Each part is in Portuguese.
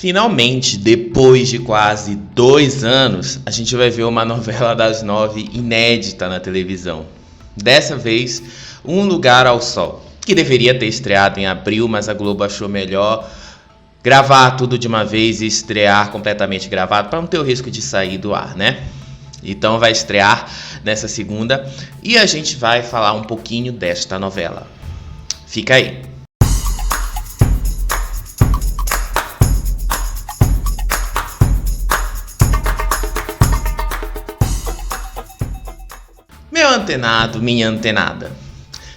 Finalmente, depois de quase 2 anos, a gente vai ver uma novela das 9 inédita na televisão. Dessa vez, Um Lugar ao Sol, que deveria ter estreado em abril, mas a Globo achou melhor gravar tudo de uma vez e estrear completamente gravado, para não ter o risco de sair do ar, né? Então vai estrear nessa segunda e a gente vai falar um pouquinho desta novela. Fica aí. Meu antenado, minha antenada,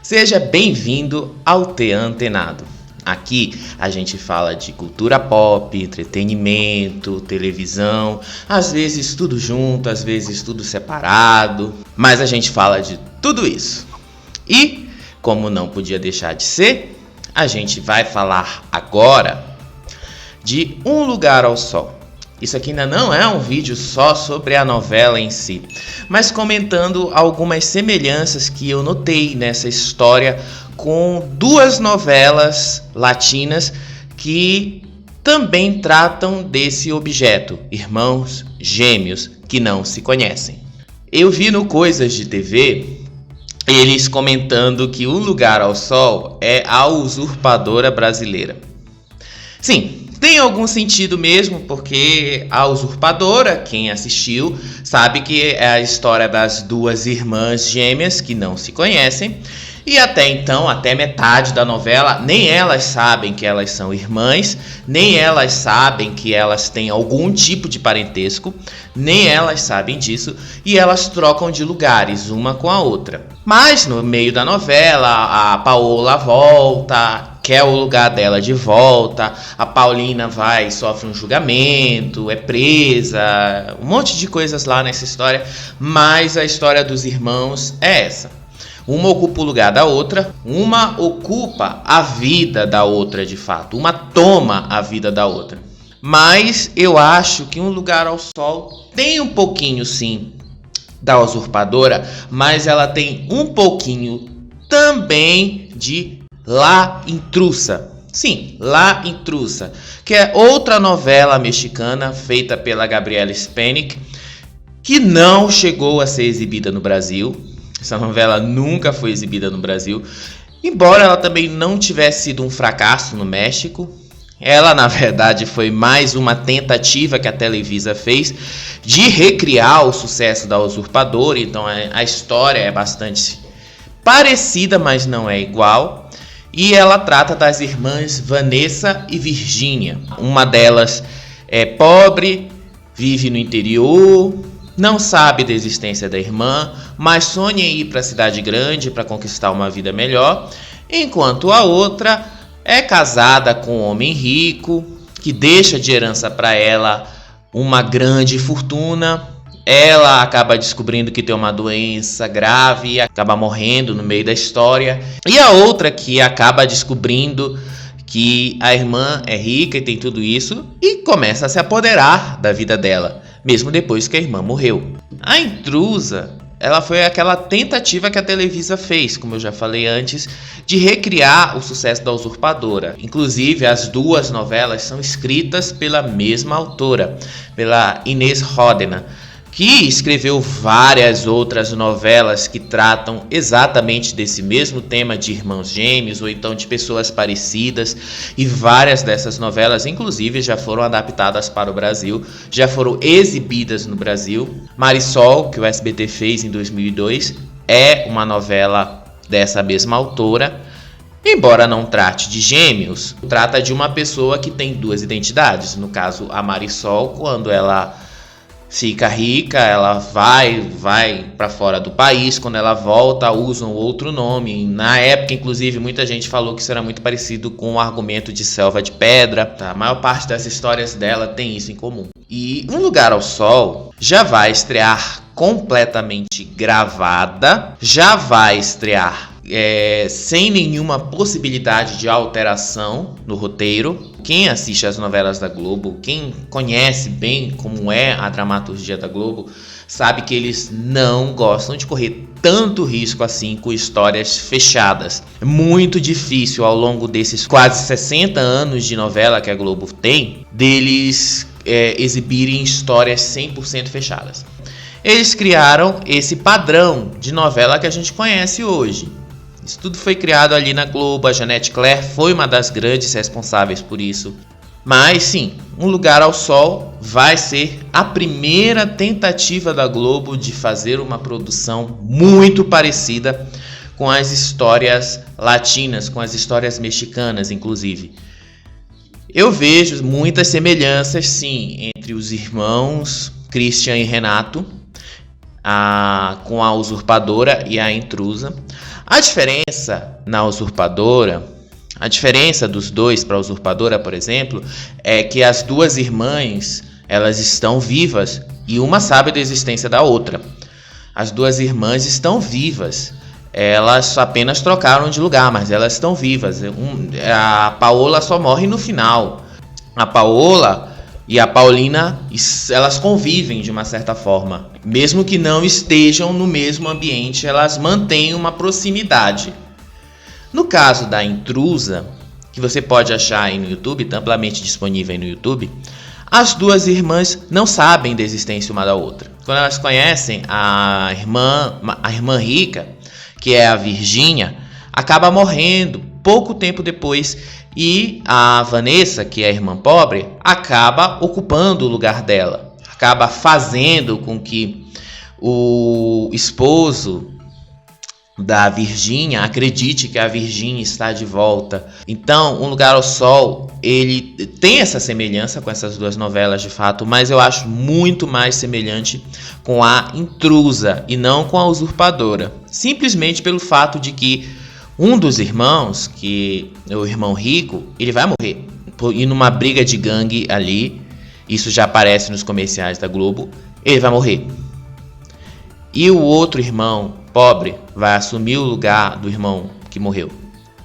seja bem-vindo ao Te Antenado. Aqui a gente fala de cultura pop, entretenimento, televisão, às vezes tudo junto, às vezes tudo separado, mas a gente fala de tudo isso. E, como não podia deixar de ser, a gente vai falar agora de Um Lugar ao Sol. Isso aqui ainda não é um vídeo só sobre a novela em si, mas comentando algumas semelhanças que eu notei nessa história com 2 novelas latinas que também tratam desse objeto, irmãos gêmeos que não se conhecem. Eu vi no Coisas de TV eles comentando que Um Lugar ao Sol é a usurpadora brasileira. Sim, tem algum sentido mesmo, porque a usurpadora, quem assistiu, sabe que é a história das 2 irmãs gêmeas que não se conhecem. E até então, até metade da novela, nem elas sabem que elas são irmãs, nem elas sabem que elas têm algum tipo de parentesco, nem elas sabem disso, e elas trocam de lugares uma com a outra. Mas no meio da novela, a Paola volta, quer o lugar dela de volta, a Paulina vai, sofre um julgamento, é presa, um monte de coisas lá nessa história, mas a história dos irmãos é essa. Uma ocupa o lugar da outra, uma ocupa a vida da outra de fato, uma toma a vida da outra. Mas eu acho que Um Lugar ao Sol tem um pouquinho sim da usurpadora, mas ela tem um pouquinho também de La Intrusa. Sim, La Intrusa, que é outra novela mexicana feita pela Gabriela Spanik, que não chegou a ser exibida no Brasil. Essa novela nunca foi exibida no Brasil, embora ela também não tivesse sido um fracasso no México. Ela, na verdade, foi mais uma tentativa que a Televisa fez de recriar o sucesso da usurpadora. Então a história é bastante parecida, mas não é igual. E ela trata das irmãs Vanessa e Virgínia. Uma delas é pobre, vive no interior, não sabe da existência da irmã, mas sonha em ir para a cidade grande para conquistar uma vida melhor, enquanto a outra é casada com um homem rico, que deixa de herança para ela uma grande fortuna. Ela acaba descobrindo que tem uma doença grave e acaba morrendo no meio da história. E a outra que acaba descobrindo que a irmã é rica e tem tudo isso e começa a se apoderar da vida dela, mesmo depois que a irmã morreu. A Intrusa, ela foi aquela tentativa que a Televisa fez, como eu já falei antes, de recriar o sucesso da usurpadora. Inclusive, as 2 novelas são escritas pela mesma autora, pela Inês Ródena, que escreveu várias outras novelas que tratam exatamente desse mesmo tema de irmãos gêmeos ou então de pessoas parecidas, e várias dessas novelas inclusive já foram adaptadas para o Brasil, já foram exibidas no Brasil. Marisol, que o SBT fez em 2002, é uma novela dessa mesma autora. Embora não trate de gêmeos, trata de uma pessoa que tem 2 identidades. No caso, a Marisol, quando ela fica rica, ela vai para fora do país. Quando ela volta, usa um outro nome. Na época, inclusive, muita gente falou que isso era muito parecido com o argumento de Selva de Pedra. A maior parte das histórias dela tem isso em comum. E Um Lugar ao Sol já vai estrear completamente gravada, já vai estrear sem nenhuma possibilidade de alteração no roteiro. Quem assiste as novelas da Globo, quem conhece bem como é a dramaturgia da Globo, sabe que eles não gostam de correr tanto risco assim com histórias fechadas. É muito difícil ao longo desses quase 60 anos de novela que a Globo tem, deles exibirem histórias 100% fechadas. Eles criaram esse padrão de novela que a gente conhece hoje. Isso tudo foi criado ali na Globo. A Janete Claire foi uma das grandes responsáveis por isso. Mas sim, Um Lugar ao Sol vai ser a primeira tentativa da Globo de fazer uma produção muito parecida com as histórias latinas, com as histórias mexicanas, inclusive. Eu vejo muitas semelhanças, sim, entre os irmãos Christian e Renato, com a Usurpadora e a Intrusa. A diferença na Usurpadora, a diferença dos dois para a Usurpadora, por exemplo, é que as duas irmãs, elas estão vivas e uma sabe da existência da outra. As duas irmãs estão vivas, elas apenas trocaram de lugar, mas elas estão vivas. A Paola só morre no final. A Paola e a Paulina, elas convivem de uma certa forma. Mesmo que não estejam no mesmo ambiente, elas mantêm uma proximidade. No caso da Intrusa, que você pode achar aí no YouTube, está amplamente disponível aí no YouTube, as duas irmãs não sabem da existência uma da outra. Quando elas conhecem a irmã rica, que é a Virgínia, acaba morrendo pouco tempo depois, e a Vanessa, que é a irmã pobre, acaba ocupando o lugar dela, acaba fazendo com que o esposo da Virgínia acredite que a Virgínia está de volta. Então, Um Lugar ao Sol, ele tem essa semelhança com essas duas novelas de fato, mas eu acho muito mais semelhante com a Intrusa e não com a Usurpadora, simplesmente pelo fato de que um dos irmãos, que é o irmão rico, ele vai morrer. E numa briga de gangue ali, isso já aparece nos comerciais da Globo, ele vai morrer. E o outro irmão, pobre, vai assumir o lugar do irmão que morreu.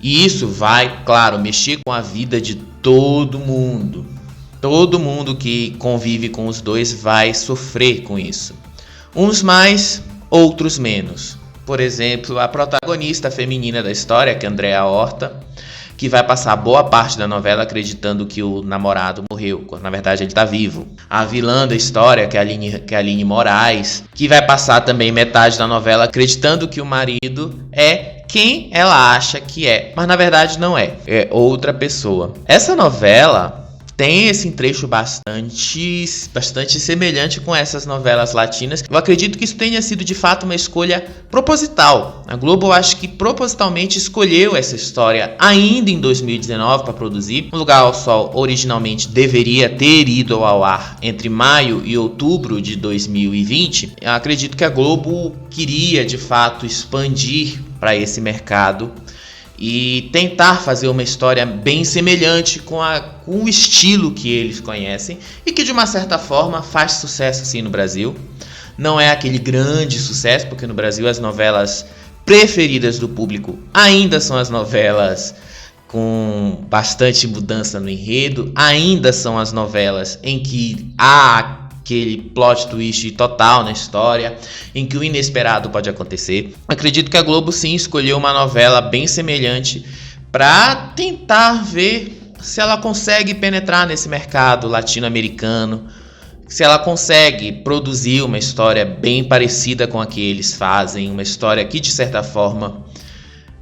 E isso vai, claro, mexer com a vida de todo mundo. Todo mundo que convive com os dois vai sofrer com isso. Uns mais, outros menos. Por exemplo, a protagonista feminina da história, que é Andréa Horta, que vai passar boa parte da novela acreditando que o namorado morreu, quando na verdade ele está vivo. A vilã da história, que é a Aline Moraes, que vai passar também metade da novela acreditando que o marido é quem ela acha que é, mas na verdade não é, é outra pessoa. Essa novela tem esse trecho bastante semelhante com essas novelas latinas. Eu acredito que isso tenha sido de fato uma escolha proposital. A Globo, eu acho que propositalmente escolheu essa história ainda em 2019 para produzir. Um Lugar ao Sol originalmente deveria ter ido ao ar entre maio e outubro de 2020. Eu acredito que a Globo queria de fato expandir para esse mercado e tentar fazer uma história bem semelhante com o estilo que eles conhecem e que de uma certa forma faz sucesso sim no Brasil. Não é aquele grande sucesso, porque no Brasil as novelas preferidas do público ainda são as novelas com bastante mudança no enredo, ainda são as novelas em que há aquele plot twist total na história, em que o inesperado pode acontecer. Acredito que a Globo sim escolheu uma novela bem semelhante para tentar ver se ela consegue penetrar nesse mercado latino-americano, se ela consegue produzir uma história bem parecida com a que eles fazem, uma história que de certa forma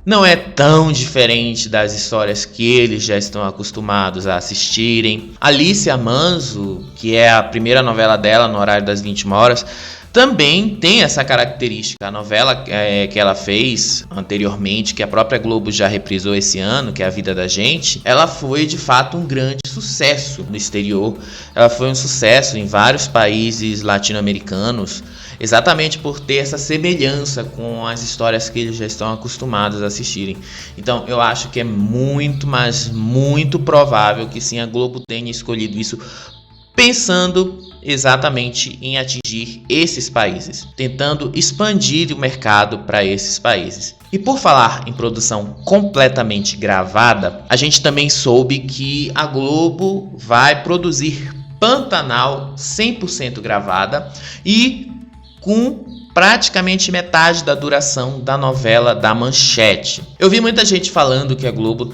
não é tão diferente das histórias que eles já estão acostumados a assistirem. Alicia Manso, que é a primeira novela dela no horário das 21 horas, também tem essa característica. A novela que ela fez anteriormente, que a própria Globo já reprisou esse ano, que é A Vida da Gente, ela foi de fato um grande sucesso no exterior. Ela foi um sucesso em vários países latino-americanos, exatamente por ter essa semelhança com as histórias que eles já estão acostumados a assistirem. Então eu acho que é muito, mas muito provável que sim, a Globo tenha escolhido isso pensando exatamente em atingir esses países, tentando expandir o mercado para esses países. E por falar em produção completamente gravada, a gente também soube que a Globo vai produzir Pantanal 100% gravada e com praticamente metade da duração da novela da Manchete. Eu vi muita gente falando que a Globo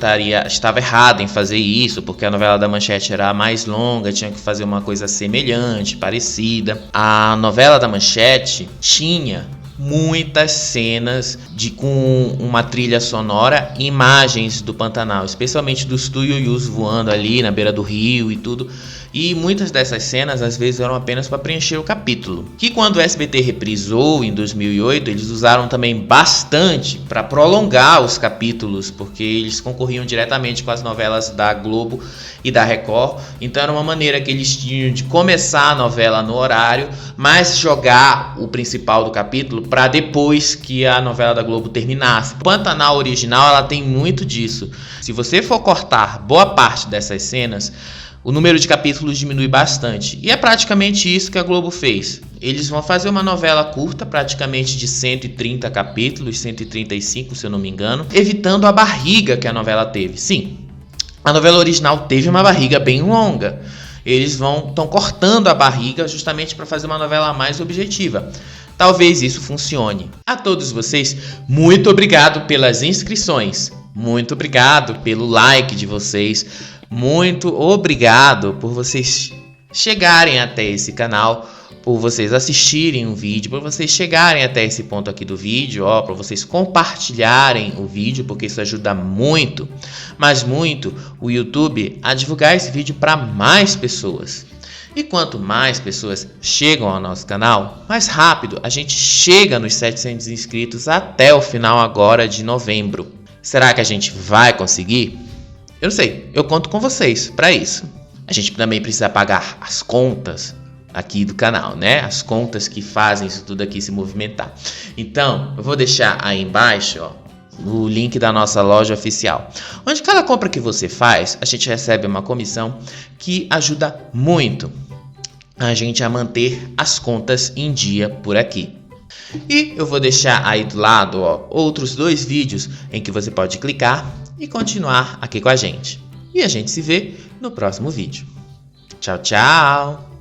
estava errada em fazer isso, porque a novela da Manchete era a mais longa, tinha que fazer uma coisa semelhante, parecida. A novela da Manchete tinha muitas cenas com uma trilha sonora e imagens do Pantanal, especialmente dos tuiuius voando ali na beira do rio e tudo. E muitas dessas cenas às vezes eram apenas para preencher o capítulo. Que quando o SBT reprisou em 2008, eles usaram também bastante para prolongar os capítulos, porque eles concorriam diretamente com as novelas da Globo e da Record. Então era uma maneira que eles tinham de começar a novela no horário, mas jogar o principal do capítulo para depois que a novela da Globo terminasse. O Pantanal original ela tem muito disso. Se você for cortar boa parte dessas cenas, o número de capítulos diminui bastante. E é praticamente isso que a Globo fez. Eles vão fazer uma novela curta, praticamente de 130 capítulos, 135 se eu não me engano, evitando a barriga que a novela teve. Sim, a novela original teve uma barriga bem longa. Eles estão cortando a barriga justamente para fazer uma novela mais objetiva. Talvez isso funcione. A todos vocês, muito obrigado pelas inscrições. Muito obrigado pelo like de vocês. Muito obrigado por vocês chegarem até esse canal, por vocês assistirem o vídeo, por vocês chegarem até esse ponto aqui do vídeo, para vocês compartilharem o vídeo, porque isso ajuda muito, mas muito, o YouTube a divulgar esse vídeo para mais pessoas. E quanto mais pessoas chegam ao nosso canal, mais rápido a gente chega nos 700 inscritos até o final agora de novembro. Será que a gente vai conseguir? Eu não sei, eu conto com vocês para isso. A gente também precisa pagar as contas aqui do canal, né? As contas que fazem isso tudo aqui se movimentar. Então, eu vou deixar aí embaixo, o link da nossa loja oficial, onde cada compra que você faz, a gente recebe uma comissão que ajuda muito a gente a manter as contas em dia por aqui. E eu vou deixar aí do lado outros 2 vídeos em que você pode clicar e continuar aqui com a gente. E a gente se vê no próximo vídeo. Tchau, tchau!